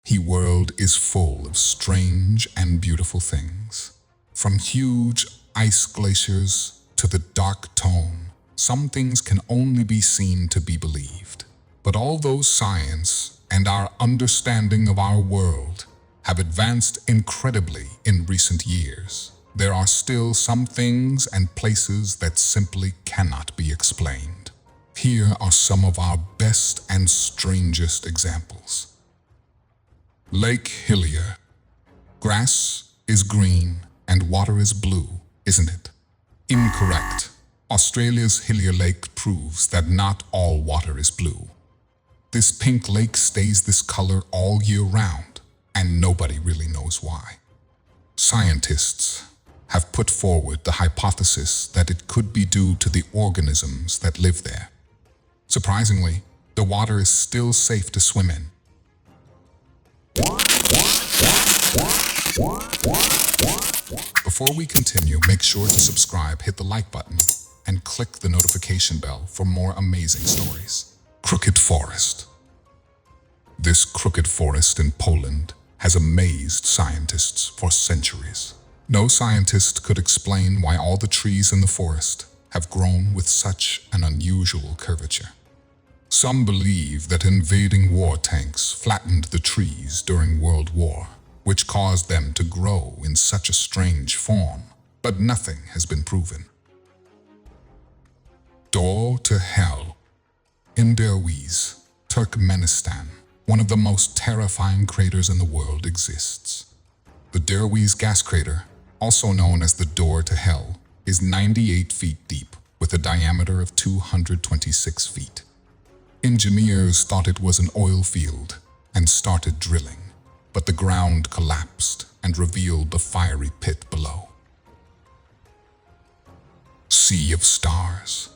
He world is full of strange and beautiful things. From huge ice glaciers to the dark tone, some things can only be seen to be believed. But although science and our understanding of our world have advanced incredibly in recent years, there are still some things and places that simply cannot be explained. Here are some of our best and strangest examples. Lake Hillier. Grass is green and water is blue, isn't it? Incorrect. Australia's Hillier Lake proves that not all water is blue. This pink lake stays this color all year round, and nobody really knows why. Scientists have put forward the hypothesis that it could be due to the organisms that live there. Surprisingly, the water is still safe to swim in. Before we continue, make sure to subscribe, hit the like button, and click the notification bell for more amazing stories. Crooked Forest. This crooked forest in Poland has amazed scientists for centuries. No scientist could explain why all the trees in the forest have grown with such an unusual curvature. Some believe that invading war tanks flattened the trees during World War, which caused them to grow in such a strange form, but nothing has been proven. Door to Hell. In Derwiz, Turkmenistan, one of the most terrifying craters in the world exists. The Derwiz gas crater, also known as the Door to Hell, is 98 feet deep with a diameter of 226 feet. Engineers thought it was an oil field and started drilling, but the ground collapsed and revealed the fiery pit below. Sea of Stars.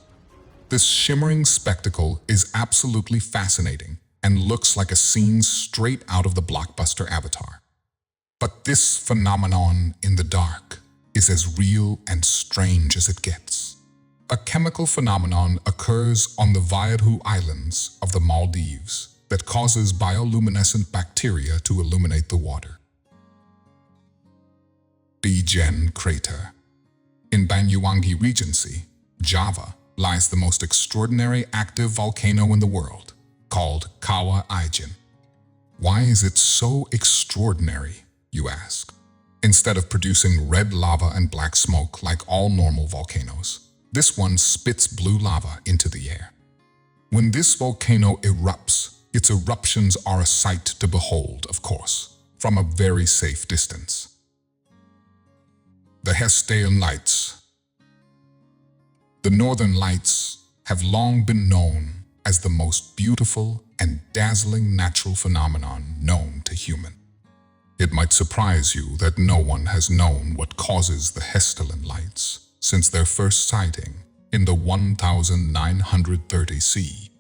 This shimmering spectacle is absolutely fascinating and looks like a scene straight out of the blockbuster Avatar. But this phenomenon in the dark is as real and strange as it gets. A chemical phenomenon occurs on the Vaidhu Islands of the Maldives that causes bioluminescent bacteria to illuminate the water. Ijen crater. In Banyuwangi Regency, Java, lies the most extraordinary active volcano in the world, called Kawah Ijen. Why is it so extraordinary, you ask? Instead of producing red lava and black smoke like all normal volcanoes, this one spits blue lava into the air. When this volcano erupts, its eruptions are a sight to behold, of course, from a very safe distance. The Hessdalen Lights. The Northern Lights have long been known as the most beautiful and dazzling natural phenomenon known to human. It might surprise you that no one has known what causes the Hessdalen Lights since their first sighting in the 1930 CE.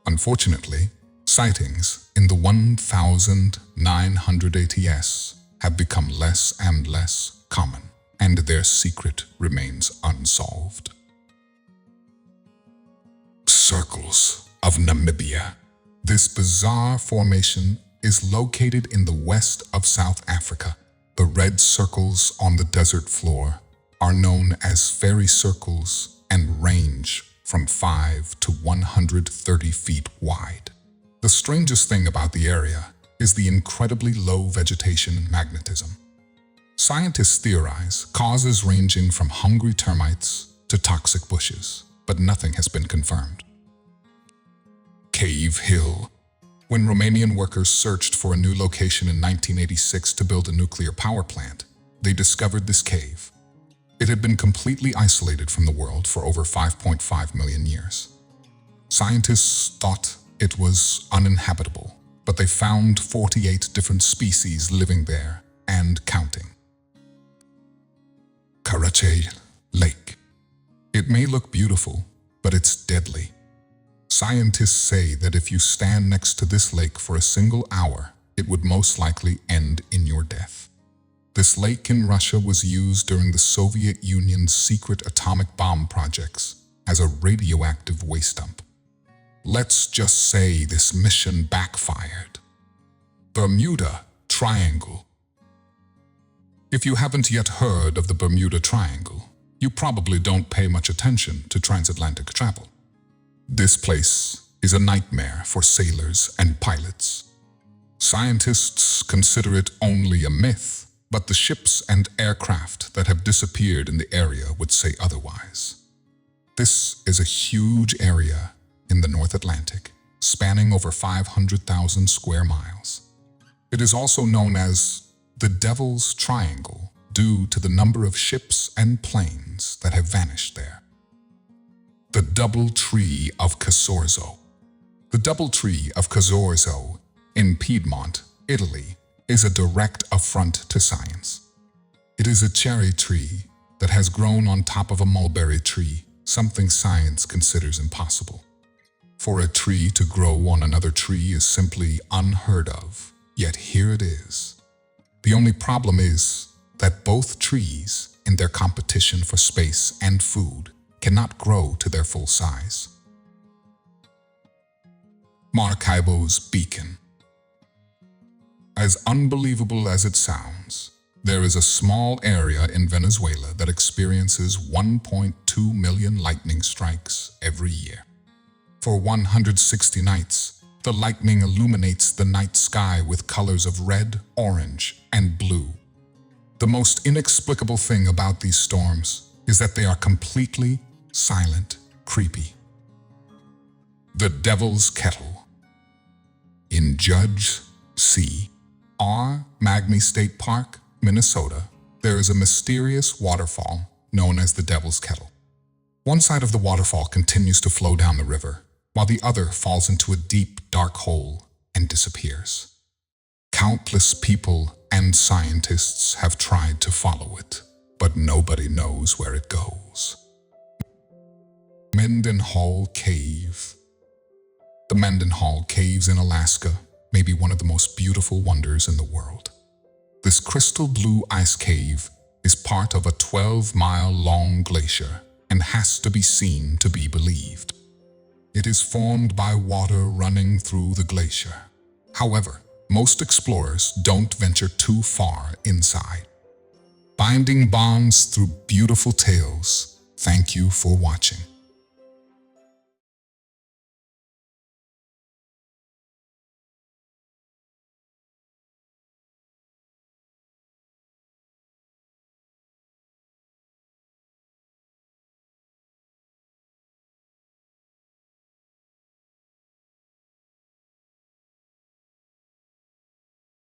Unfortunately, sightings in the 1980 ATS have become less and less common, and their secret remains unsolved. Circles of Namibia. This bizarre formation is located in the west of South Africa. The red circles on the desert floor are known as fairy circles and range from 5 to 130 feet wide. The strangest thing about the area is the incredibly low vegetation and magnetism. Scientists theorize causes ranging from hungry termites to toxic bushes, but nothing has been confirmed. Cave Hill. When Romanian workers searched for a new location in 1986 to build a nuclear power plant, they discovered this cave. It had been completely isolated from the world for over 5.5 million years. Scientists thought it was uninhabitable, but they found 48 different species living there and counting. Karachay Lake. It may look beautiful, but it's deadly. Scientists say that if you stand next to this lake for a single hour, it would most likely end in your death. This lake in Russia was used during the Soviet Union's secret atomic bomb projects as a radioactive waste dump. Let's just say this mission backfired. Bermuda Triangle. If you haven't yet heard of the Bermuda Triangle, you probably don't pay much attention to transatlantic travel. This place is a nightmare for sailors and pilots. Scientists consider it only a myth, but the ships and aircraft that have disappeared in the area would say otherwise. This is a huge area in the North Atlantic, spanning over 500,000 square miles. It is also known as the Devil's Triangle due to the number of ships and planes that have vanished there. The Double Tree of Casorzo. The Double Tree of Casorzo in Piedmont, Italy, is a direct affront to science. It is a cherry tree that has grown on top of a mulberry tree, something science considers impossible. For a tree to grow on another tree is simply unheard of, yet here it is. The only problem is that both trees, in their competition for space and food, cannot grow to their full size. Maracaibo's Beacon. As unbelievable as it sounds, there is a small area in Venezuela that experiences 1.2 million lightning strikes every year. For 160 nights, the lightning illuminates the night sky with colors of red, orange, and blue. The most inexplicable thing about these storms is that they are completely silent, creepy. The Devil's Kettle. In Judge C. R. Magny State Park, Minnesota, there is a mysterious waterfall known as the Devil's Kettle. One side of the waterfall continues to flow down the river, while the other falls into a deep, dark hole and disappears. Countless people and scientists have tried to follow it, but nobody knows where it goes. Mendenhall Cave. The Mendenhall Caves in Alaska may be one of the most beautiful wonders in the world. This crystal blue ice cave is part of a 12-mile-long glacier and has to be seen to be believed. It is formed by water running through the glacier. However, most explorers don't venture too far inside. Binding bonds through beautiful tales. Thank you for watching.